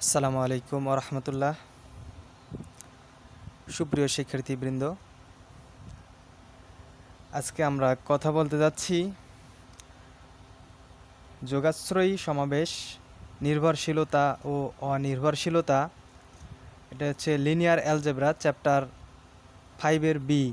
আসসালামু আলাইকুম ওরহমতুল্লাহ। সুপ্রিয় শিক্ষার্থীবৃন্দ, আজকে আমরা কথা বলতে যাচ্ছি যোগাশ্রয়ী সমাবেশ, নির্ভরশীলতা ও অনির্ভরশীলতা। এটা হচ্ছে লিনিয়ার অ্যালজেব্রা চ্যাপ্টার 5-এর বি।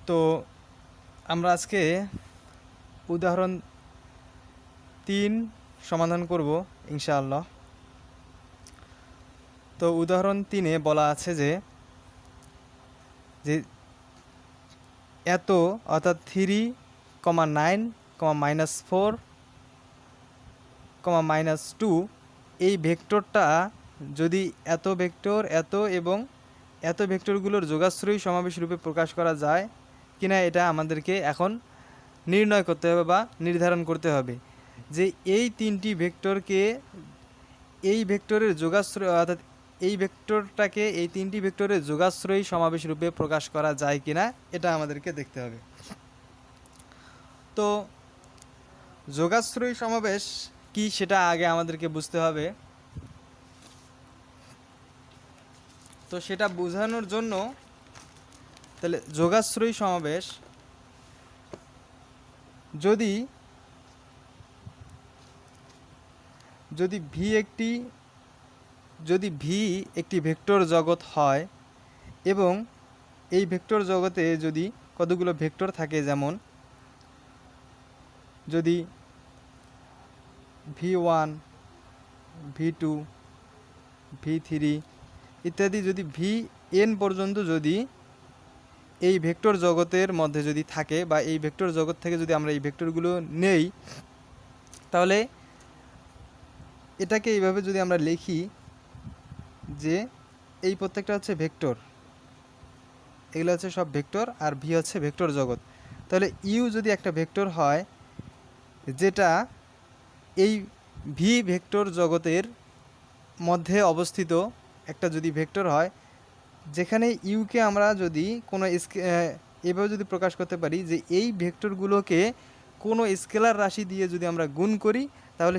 তো আমরা আজকে উদাহরণ 3 সমাধান করব ইনশাআল্লাহ। তো উদাহরণ 3-এ বলা আছে যে এত অর্থাৎ 3,9, -4, -2 এই ভেক্টরটা যদি এত ভেক্টর এত এবং এত ভেক্টরগুলোর যোগাশ্রয়ী সমাবেশ রূপে প্রকাশ করা যায় কিনা এটা আমাদেরকে এখন নির্ণয় করতে হবে বা নির্ধারণ করতে হবে যে এই তিনটি ভেক্টরকে এই ভেক্টরের যোগাশ্রয় অর্থাৎ এই ভেক্টরটাকে এই তিনটি ভেক্টরের যোগাশ্রয়ী সমাবেশ রূপে প্রকাশ করা যায় কিনা এটা আমাদেরকে দেখতে হবে। তো যোগাশ্রয়ী সমাবেশ কি সেটা আগে আমাদেরকে বুঝতে হবে। তো সেটা বোঝানোর জন্য তাহলে যোগাশ্রয়ী সমাবেশ যদি ভি একটি ভেক্টর জগৎ হয় এবং এই ভেক্টর জগতে যদি কতগুলো ভেক্টর থাকে, যেমন যদি v1, v2, v3 ইত্যাদি যদি vn পর্যন্ত যদি এই ভেক্টর জগতের মধ্যে যদি থাকে বা এই ভেক্টর জগৎ থেকে যদি আমরা এই ভেক্টরগুলো নেই, তাহলে এটাকে এইভাবে যদি আমরা লিখি যে এই প্রত্যেকটা হচ্ছে ভেক্টর, এগুলো হচ্ছে সব ভেক্টর, আর ভি হচ্ছে ভেক্টর জগৎ। তাহলে ইউ যদি একটা ভেক্টর হয় যেটা এই ভি ভেক্টর জগতের মধ্যে অবস্থিত একটা যদি ভেক্টর হয়, যেখানে ইউকে আমরা যদি কোনো এভাবে যদি প্রকাশ করতে পারি যে এই ভেক্টরগুলোকে কোনো স্কেলার রাশি দিয়ে যদি আমরা গুণ করি, তাহলে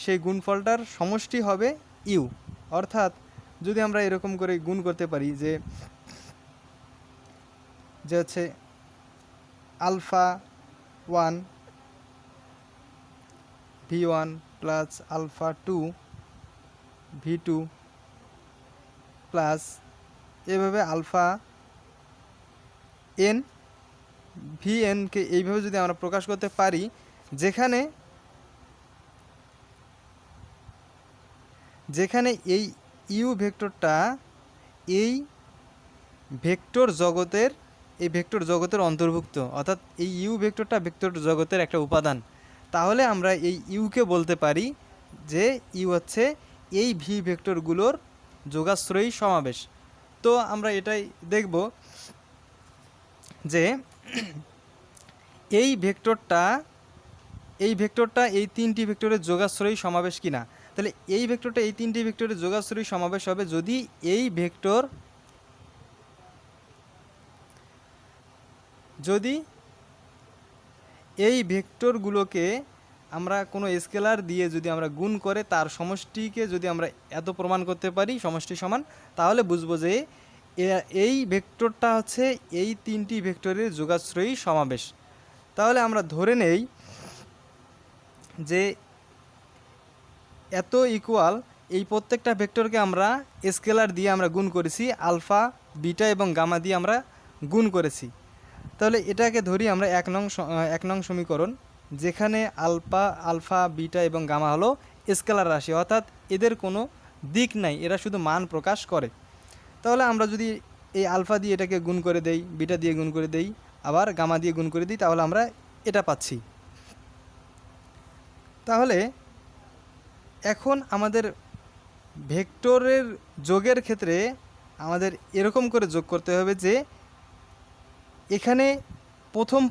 সেই গুণফলটার সমষ্টি হবে ইউ। অর্থাৎ যদি আমরা এরকম করে গুণ করতে পারি যে হচ্ছে alpha 1 v1 plus alpha 2 v2 plus এভাবে আলফা এন ভিএনকে এইভাবে যদি আমরা প্রকাশ করতে পারি, যেখানে এই ইউ ভেক্টরটা এই ভেক্টর জগতের অন্তর্ভুক্ত, অর্থাৎ এই ইউ ভেক্টরটা ভেক্টর জগতের একটা উপাদান, তাহলে আমরা এই ইউকে বলতে পারি যে ইউ হচ্ছে এই ভি ভেক্টরগুলোর যোগাশ্রয়ী সমাবেশ। তো আমরা এটাই দেখব যে এই ভেক্টরটা এই তিনটি ভেক্টরের যোগাশ্রয়ী সমাবেশ কিনা। তাহলে এই ভেক্টরটা এই তিনটি ভেক্টরের যোগাশ্রয়ী সমাবেশ হবে যদি এই ভেক্টরগুলোকে আমরা কোনো স্কেলার দিয়ে যদি আমরা গুণ করে তার সমষ্টিকে যদি আমরা এত প্রমাণ করতে পারি সমষ্টি সমান, তাহলে বুঝবো যে এই ভেক্টরটা হচ্ছে এই তিনটি ভেক্টরের যোগাশ্রয়ী সমাবেশ। তাহলে আমরা ধরে নেই যে এত ইকুয়াল এই প্রত্যেকটা ভেক্টরকে আমরা স্কেলার দিয়ে আমরা গুণ করেছি, আলফা, বিটা এবং গামা দিয়ে আমরা গুণ করেছি। তাহলে এটাকে ধরি আমরা 1 নং সমীকরণ, যেখানে আলফা, বিটা এবং গামা হলো স্কেলার রাশি, অর্থাৎ এদের কোনো দিক নাই, এরা শুধু মান প্রকাশ করে। তাহলে আমরা যদি এই আলফা দিয়ে এটাকে গুণ করে দেই, বিটা দিয়ে গুণ করে দেই, আবার গামা দিয়ে গুণ করে দিই, তাহলে আমরা এটা পাচ্ছি। তাহলে এখন আমাদের ভেক্টরের যোগের ক্ষেত্রে আমাদের এরকম করে যোগ করতে হবে যে এখানে প্রথম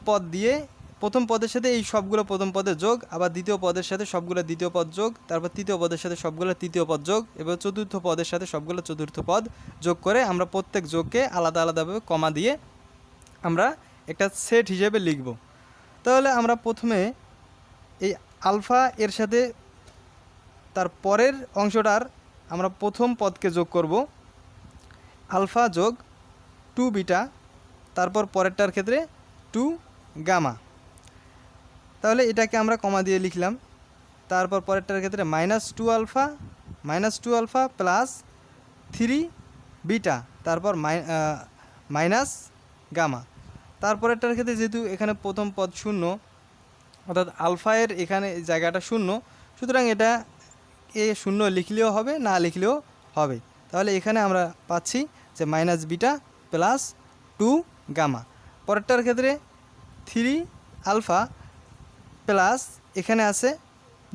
পদের সাথে এই সবগুলো প্রথম পদের যোগ, আবার দ্বিতীয় পদের সাথে সবগুলো দ্বিতীয় পদ যোগ, তারপর তৃতীয় পদের সাথে সবগুলো তৃতীয় পদ যোগ, এবার চতুর্থ পদের সাথে সবগুলো চতুর্থ পদ যোগ করে আমরা প্রত্যেক যোগকে আলাদা আলাদাভাবে কমা দিয়ে আমরা একটা সেট হিসেবে লিখব। তাহলে আমরা প্রথমে এই আলফা এর সাথে তার পরের অংশটার আমরা প্রথম পদকে যোগ করব, আলফা যোগ 2 বিটা, তারপর পরেরটার ক্ষেত্রে 2 গামা। তাহলে এটাকে আমরা কমা দিয়ে লিখলাম। তারপর পরেরটার ক্ষেত্রে -2 আলফা প্লাস 3 বিটা, তারপর মাইনাস গামা। তারপরেরটার ক্ষেত্রে যেহেতু এখানে প্রথম পদ শূন্য, অর্থাৎ আলফা এর এখানে জায়গাটা শূন্য, সুতরাং এটা শূন্য লিখলেও হবে, না লিখলেও হবে। তাহলে এখানে আমরা পাচ্ছি যে মাইনাস বিটা প্লাস 2 গামা। পরেরটার ক্ষেত্রে 3 আলফা প্লাস এখানে আছে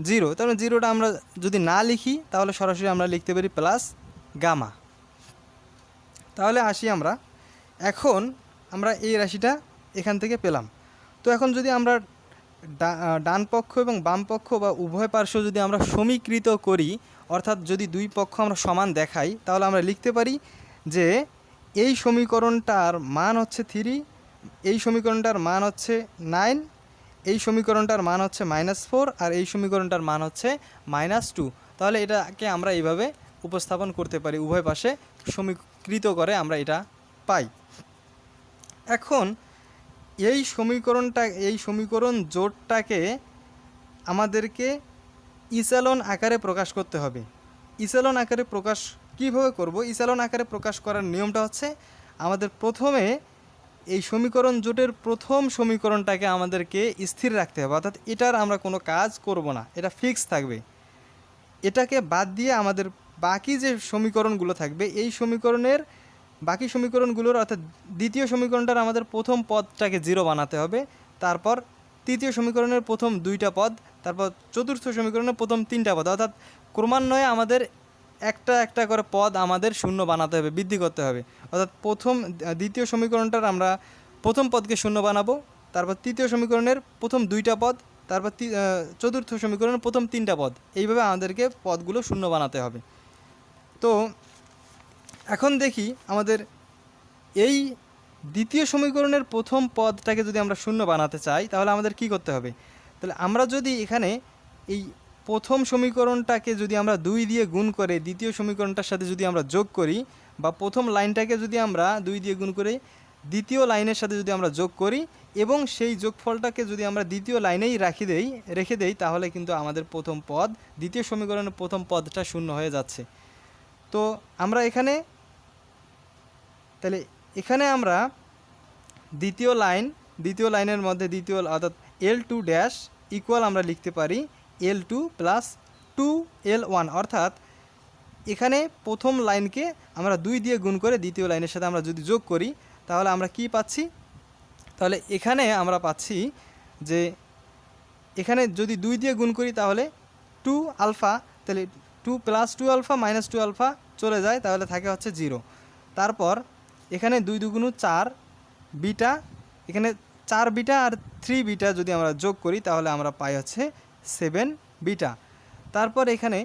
0, তাহলে জিরোটা আমরা যদি না লিখি তাহলে সরাসরি আমরা লিখতে পারি প্লাস গামা। তাহলে আসি আমরা, এখন আমরা এই রাশিটা এখান থেকে পেলাম। তো এখন যদি আমরা ডান পক্ষ এবং বাম পক্ষ বা উভয় পার্শ্ব যদি আমরা সমীকৃত করি, অর্থাৎ যদি দুই পক্ষ আমরা সমান দেখাই, তাহলে আমরা লিখতে পারি যে এই সমীকরণটার মান হচ্ছে 3, এই সমীকরণটার মান হচ্ছে 9, এই সমীকরণটার মান হচ্ছে -4, আর এই সমীকরণটার মান হচ্ছে -2। তাহলে এটাকে আমরা এইভাবে উপস্থাপন করতে পারি, উভয় পাশে সমীকৃত করে আমরা এটা পাই। এখন এই সমীকরণ জোটটাকে আমাদেরকে ইচেলন আকারে প্রকাশ করতে হবে। ইচেলন আকারে প্রকাশ কীভাবে করব? ইচেলন আকারে প্রকাশ করার নিয়মটা হচ্ছে, আমাদের প্রথমে এই সমীকরণ জোটের প্রথম সমীকরণটাকে আমাদেরকে স্থির রাখতে হবে, অর্থাৎ এটার আমরা কোনো কাজ করব না, এটা ফিক্স থাকবে। এটাকে বাদ দিয়ে আমাদের বাকি যে সমীকরণগুলো থাকবে, এই সমীকরণের বাকি সমীকরণগুলোর, অর্থাৎ দ্বিতীয় সমীকরণটার আমাদের প্রথম পদটাকে 0 বানাতে হবে, তারপর তৃতীয় সমীকরণের প্রথম 2টা পদ, তারপর চতুর্থ সমীকরণের প্রথম 3টা পদ, অর্থাৎ ক্রমান্বয়ে আমাদের একটা একটা করে পদ আমাদের শূন্য বানাতে হবে, বৃদ্ধি করতে হবে। অর্থাৎ দ্বিতীয় সমীকরণটার আমরা প্রথম পদকে শূন্য বানাবো, তারপর তৃতীয় সমীকরণের প্রথম 2টা পদ, তারপর চতুর্থ সমীকরণের প্রথম 3টা পদ, এইভাবে আমাদেরকে পদগুলো শূন্য বানাতে হবে। তো এখন দেখি আমাদের এই দ্বিতীয় সমীকরণের প্রথম পদটাকে যদি আমরা শূন্য বানাতে চাই, তাহলে আমাদের কি করতে হবে? তাহলে আমরা যদি এখানে এই প্রথম সমীকরণটাকে যদি আমরা 2 দিয়ে গুণ করে দ্বিতীয় সমীকরণটার সাথে যদি আমরা যোগ করি, বা প্রথম লাইনটাকে যদি আমরা 2 দিয়ে গুণ করে দ্বিতীয় লাইনের সাথে যদি আমরা যোগ করি, এবং সেই যোগফলটাকে যদি আমরা দ্বিতীয় লাইনেই রেখে দেই, তাহলে কিন্তু আমাদের প্রথম পদ, দ্বিতীয় সমীকরণের প্রথম পদটা শূন্য হয়ে যাচ্ছে। তো আমরা তাহলে এখানে আমরা দ্বিতীয় লাইনের মধ্যে অর্থাৎ L2 ড্যাশ ইকুয়াল আমরা লিখতে পারি L2 প্লাস 2L1, অর্থাৎ এখানে প্রথম লাইনকে আমরা 2 দিয়ে গুণ করে দ্বিতীয় লাইনের সাথে আমরা যদি যোগ করি, তাহলে আমরা কি পাচ্ছি? তাহলে এখানে আমরা পাচ্ছি যে এখানে যদি 2 দিয়ে গুণ করি তাহলে 2 আলফা, তাহলে 2 প্লাস 2 আলফা মাইনাস 2 আলফা চলে যায়, তাহলে থাকে হচ্ছে 0। তারপর এখানে 2 2 গুণ 4 বিটা, এখানে 4 বিটা আর 3 বিটা যদি আমরা যোগ করি, তাহলে আমরা পাই হচ্ছে 7 বিটা। তারপর এখানে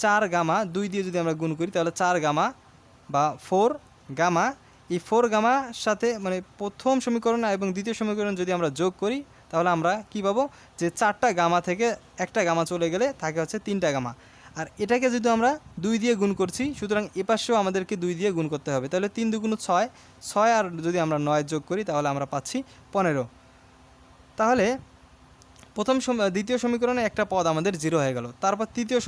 4 গামা, 2 দিয়ে যদি আমরা গুণ করি, তাহলে 4 গামা বা 4 গামা। এই 4 গামার সাথে মানে প্রথম সমীকরণ এবং দ্বিতীয় সমীকরণ যদি আমরা যোগ করি, তাহলে আমরা কি পাবো? যে 4টা গামা থেকে একটা গামা চলে গেলে থাকে হচ্ছে 3টা গামা। আর এটাকে যদি আমরা 2 দিয়ে গুণ করছি, সুতরাং এপাশেও আমাদেরকে 2 দিয়ে গুণ করতে হবে। তাহলে 3 2 গুণ 6, 6 আর যদি আমরা 9 যোগ করি, তাহলে আমরা পাচ্ছি 15। তাহলে দ্বিতীয় সমীকরণে একটা পদ আমাদের 0 হয়ে গেল। তারপর তৃতীয়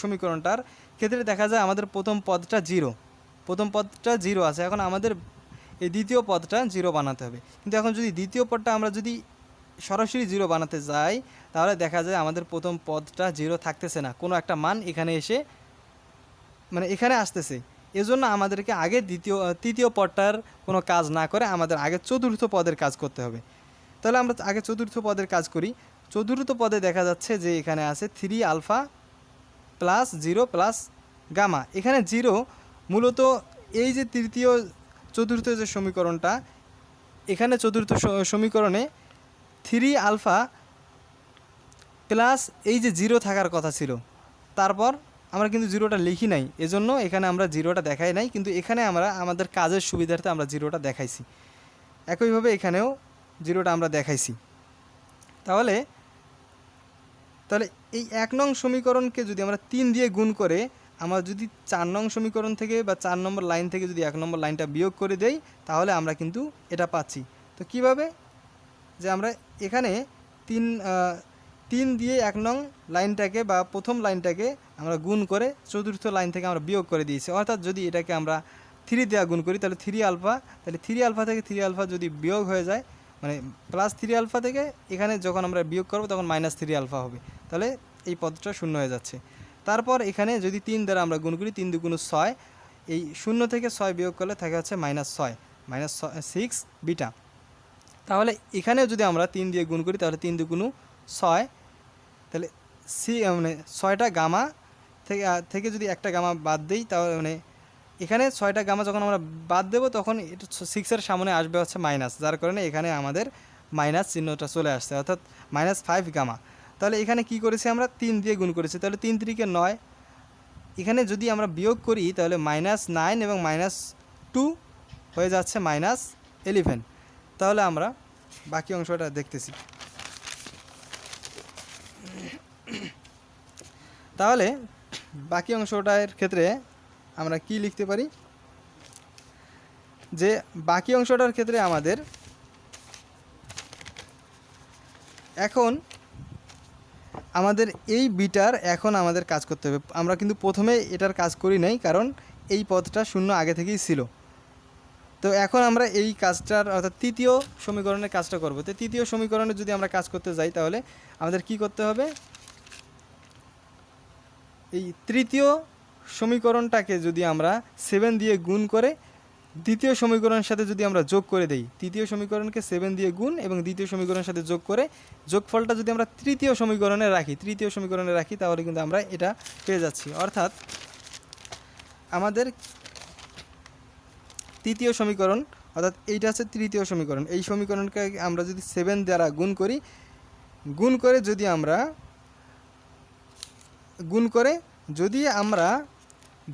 সমীকরণটার ক্ষেত্রে দেখা যায় আমাদের প্রথম পদটা 0 আছে। এখন আমাদের এই দ্বিতীয় পদটা 0 বানাতে হবে। কিন্তু এখন যদি দ্বিতীয় পদটা আমরা যদি সরাসরি 0 বানাতে যাই, তাহলে দেখা যায় আমাদের প্রথম পদটা 0 থাকতেছে না, কোনো একটা মান এখানে আসতেছে। এজন্য আমাদেরকে আগে তৃতীয় পদটার কোনো কাজ না করে আমাদের আগে চতুর্থ পদের কাজ করতে হবে। তাহলে আমরা আগে চতুর্থ পদের কাজ করি। চতুর্থ পদে দেখা যাচ্ছে যে এখানে আছে 3 আলফা প্লাস 0 প্লাস গামা। এখানে 0 মূলত এই যে চতুর্থ যে সমীকরণটা, এখানে চতুর্থ সমীকরণে 3 আলফা প্লাস এই যে 0 থাকার কথা ছিল, তারপর আমরা কিন্তু 0টা লিখি নাই, এজন্য এখানে আমরা 0টা দেখাই নাই, কিন্তু এখানে আমরা আমাদের কাজের সুবিধার্থে আমরা 0টা দেখাইছি। একইভাবে এখানেও 0টা আমরা দেখাইছি। তাহলে তাহলে এই 1 নং সমীকরণকে যদি আমরা 3 দিয়ে গুণ করে আমরা যদি 4 নং সমীকরণ থেকে বা 4 নম্বর লাইন থেকে যদি 1 নম্বর লাইনটা বিয়োগ করে দেই তাহলে আমরা কিন্তু এটা পাচ্ছি। তো কিভাবে, যে আমরা এখানে 3 দিয়ে 1 নং লাইনটাকে বা প্রথম লাইনটাকে আমরা গুণ করে চতুর্থ লাইন থেকে আমরা বিয়োগ করে দিয়েছি। অর্থাৎ যদি এটাকে আমরা 3 দিয়ে গুণ করি তাহলে 3 আলফা, তাহলে 3 আলফা থেকে 3 আলফা যদি বিয়োগ হয়ে যায় মানে প্লাস 3 আলফা থেকে এখানে যখন আমরা বিয়োগ করব তখন মাইনাস 3 আলফা হবে, তাহলে এই পদটা শূন্য হয়ে যাচ্ছে। তারপর এখানে যদি 3 দ্বারা আমরা গুণ করি 3 দুগুণ 6, এই 0 থেকে 6 বিয়োগ করলে থাকে হচ্ছে -6 -6 বিটা। তাহলে এখানেও যদি আমরা 3 দিয়ে গুণ করি তাহলে 3 দুগুণ 6, তাহলে মানে 6টা গামা থেকে যদি একটা গামা বাদ দিই তাহলে মানে এখানে 6টা গামা যখন আমরা বাদ দেবো তখন এটা 6-এর সামনে আসবে হচ্ছে মাইনাস, যার কারণে এখানে আমাদের মাইনাস চিহ্নটা চলে আসছে, অর্থাৎ -5 গামা। তাহলে এখানে কি করেছি আমরা 3 দিয়ে গুণ করেছি, তাহলে 3 3 9, এখানে যদি আমরা বিয়োগ করি তাহলে -9 এবং -2 হয়ে যাচ্ছে -11। তাহলে আমরা বাকি অংশটা দেখতেছি। তাহলে বাকি অংশটার ক্ষেত্রে আমরা কি লিখতে পারি, যে বাকি অংশটার ক্ষেত্রে আমাদের এখন এই বিটার এখন আমাদের কাজ করতে হবে। আমরা কিন্তু প্রথমে এটার কাজ করি নাই, কারণ এই পদটা শূন্য আগে থেকেই ছিল। তো এখন আমরা এই কাজটার অর্থাৎ তৃতীয় সমীকরণের কাজটা করব। তো তৃতীয় সমীকরণে যদি আমরা কাজ করতে যাই তাহলে আমাদের কি করতে হবে, এই তৃতীয় সমীকরণটাকে যদি আমরা 7 দিয়ে গুণ করে দ্বিতীয় সমীকরণের সাথে যদি আমরা যোগ করে দেই, তৃতীয় সমীকরণকে 7 দিয়ে গুণ এবং দ্বিতীয় সমীকরণের সাথে যোগ করে যোগফলটা যদি আমরা তৃতীয় সমীকরণে রাখি তাহলে কিন্তু আমরা এটা পেয়ে যাচ্ছি। অর্থাৎ আমাদের তৃতীয় সমীকরণ, অর্থাৎ এইটা হচ্ছে তৃতীয় সমীকরণ, এই সমীকরণকে আমরা যদি 7 দ্বারা গুণ করে যদি আমরা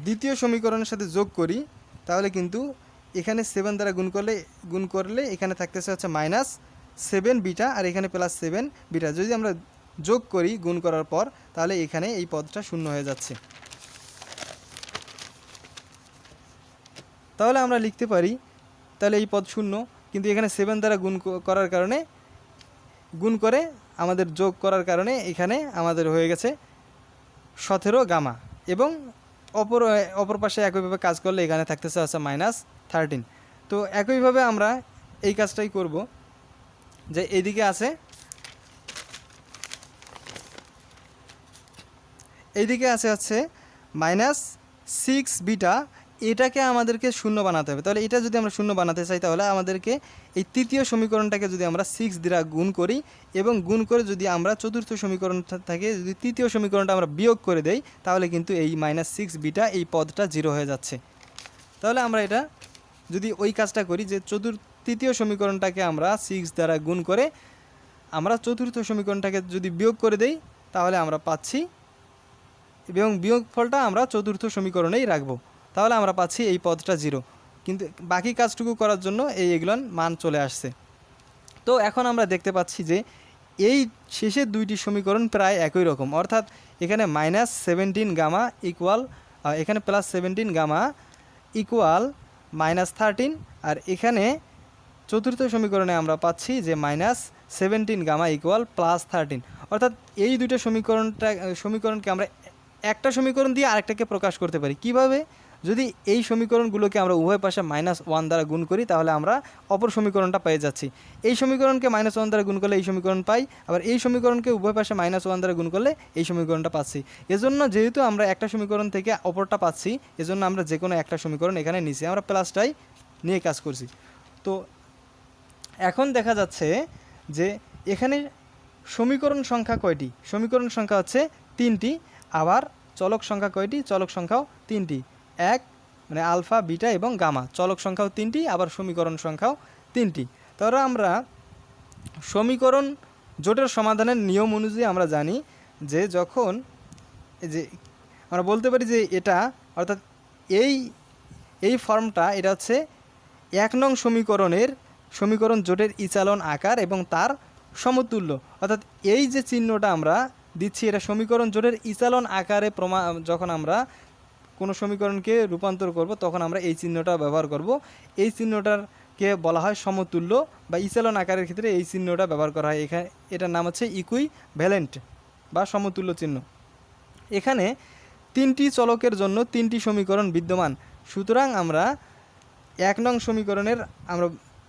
দ্বিতীয় সমীকরণের সাথে যোগ করি তাহলে কিন্তু এখানে 7 দ্বারা গুণ করলে এখানে থাকতেছে হচ্ছে -7 বিটা আর এখানে +7 বিটা। যদি আমরা যোগ করি গুণ করার পর তাহলে এখানে এই পদটা শূন্য হয়ে যাচ্ছে। তাহলে আমরা লিখতে পারি তাহলে এই পদ শূন্য, কিন্তু এখানে 7 দ্বারা গুণ করে আমাদের যোগ করার কারণে এখানে আমাদের হয়ে গেছে 17 গামা, এবং অপর পাশে একইভাবে কাজ করলে এখানে থাকতেছে হচ্ছে -13। তো একইভাবে আমরা এই কাজটাই করব, যে এইদিকে আছে হচ্ছে -6 বিটা, এটাকে আমাদেরকে শূন্য বানাতে হবে। তাহলে এটা যদি আমরা শূন্য বানাতে চাই তাহলে আমাদেরকে এই তৃতীয় সমীকরণটাকে যদি আমরা 6 দ্বারা গুণ করি এবং গুণ করে যদি আমরা চতুর্থ সমীকরণ থেকে যদি তৃতীয় সমীকরণটা আমরা বিয়োগ করে দেই তাহলে কিন্তু এই -6 বিটা এই পদটা 0 হয়ে যাচ্ছে। তাহলে আমরা এটা যদি ওই কাজটা করি যে তৃতীয় সমীকরণটাকে আমরা 6 দ্বারা গুণ করে আমরা চতুর্থ সমীকরণটাকে যদি বিয়োগ করে দেই তাহলে আমরা পাচ্ছি, এবং বিয়োগফলটা আমরা চতুর্থ সমীকরণেই রাখবো, তাহলে আমরা পাচ্ছি এই পদটা 0। কিন্তু বাকি কাজটুকু করার জন্য এগুলোর মান চলে আসছে। তো এখন আমরা দেখতে পাচ্ছি যে এই শেষের দুইটি সমীকরণ প্রায় একই রকম, অর্থাৎ এখানে -17 গামা ইকুয়াল, এখানে +17 গামা ইকুয়াল -13, আর এখানে চতুর্থ সমীকরণে আমরা পাচ্ছি যে -17 গামা ইকুয়াল +13। অর্থাৎ এই দুটো সমীকরণকে আমরা একটা সমীকরণ দিয়ে আরেকটাকে প্রকাশ করতে পারি। কিভাবে, যদি এই সমীকরণগুলোকে আমরা উভয় পাশে -1 দ্বারা গুণ করি তাহলে আমরা অপর সমীকরণটা পেয়ে যাচ্ছি। এই সমীকরণকে -1 দ্বারা গুণ করলে এই সমীকরণ পাই, আবার এই সমীকরণকে উভয় পাশে -1 দ্বারা গুণ করলে এই সমীকরণটা পাচ্ছি। এজন্য যেহেতু আমরা একটা সমীকরণ থেকে অপরটা পাচ্ছি এজন্য আমরা যে কোনো একটা সমীকরণ এখানে নিচ্ছি, আমরা প্লাসটাই নিয়ে কাজ করছি। তো এখন দেখা যাচ্ছে যে এখানে সমীকরণ সংখ্যা কয়টি, সমীকরণ সংখ্যা হচ্ছে 3টি, আবার চলক সংখ্যা কয়টি, চলক সংখ্যাও 3টি, এক মানে আলফা বিটা এবং গামা, চলক সংখ্যাও 3টি, আবার সমীকরণ সংখ্যাও 3টি। তাহলে আমরা সমীকরণ জোটের সমাধানের নিয়ম অনুযায়ী আমরা জানি যে যখন যে আমরা বলতে পারি যে এটা অর্থাৎ এই ফর্মটা এটা হচ্ছে 1 নং সমীকরণ জোটের ইচালন আকার এবং তার সমতুল্য। অর্থাৎ এই যে চিহ্নটা আমরা দিচ্ছি এটা সমীকরণ জোটের ইচালন আকারে যখন আমরা কোনো সমীকরণকে রূপান্তর করব তখন আমরা এই চিহ্নটা ব্যবহার করব। এই চিহ্নটাকে বলা হয় সমতুল্য বা ইচালন আকারের ক্ষেত্রে এই চিহ্নটা ব্যবহার করা হয়। এখানে এটার নাম হচ্ছে ইকুইভ্যালেন্ট বা সমতুল্য চিহ্ন। এখানে 3টি চলকের জন্য 3টি সমীকরণ বিদ্যমান, সুতরাং আমরা 1 নং সমীকরণের আমরা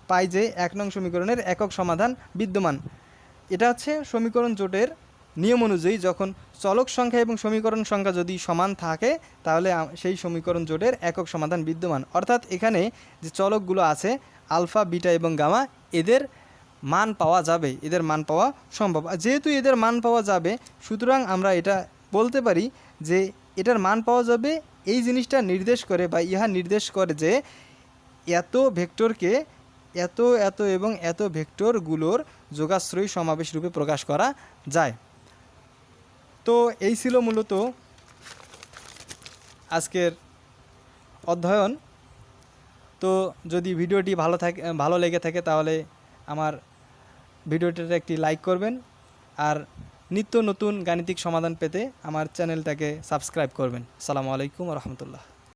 পাই যে 1 নং সমীকরণের একক সমাধান বিদ্যমান। এটা হচ্ছে সমীকরণ জোটের নিয়ম অনুযায়ী যখন চলক সংখ্যা এবং সমীকরণ সংখ্যা যদি সমান থাকে তাহলে সেই সমীকরণ জোটের একক সমাধান বিদ্যমান। অর্থাৎ এখানে যে চলকগুলো আছে আলফা, বিটা এবং গামা, এদের মান পাওয়া যাবে, এদের মান পাওয়া সম্ভব। যেহেতু এদের মান পাওয়া যাবে, সুতরাং আমরা এটা বলতে পারি যে এটার মান পাওয়া যাবে। এই জিনিসটা নির্দেশ করে বা ইহা নির্দেশ করে যে এত ভেক্টরকে এত এত এবং এত ভেক্টরগুলোর যোগাশ্রয়ী সমাবেশ রূপে প্রকাশ করা যায়। তো এই ছিল মূলত আজকের অধ্যয়ন। তো যদি ভিডিওটি ভালো লেগে থাকে তাহলে আমার ভিডিওটিতে একটি লাইক করবেন, আর নিত্য নতুন গাণিতিক সমাধান পেতে আমার চ্যানেলটাকে সাবস্ক্রাইব করবেন। আসসালামু আলাইকুম ওয়া রাহমাতুল্লাহ।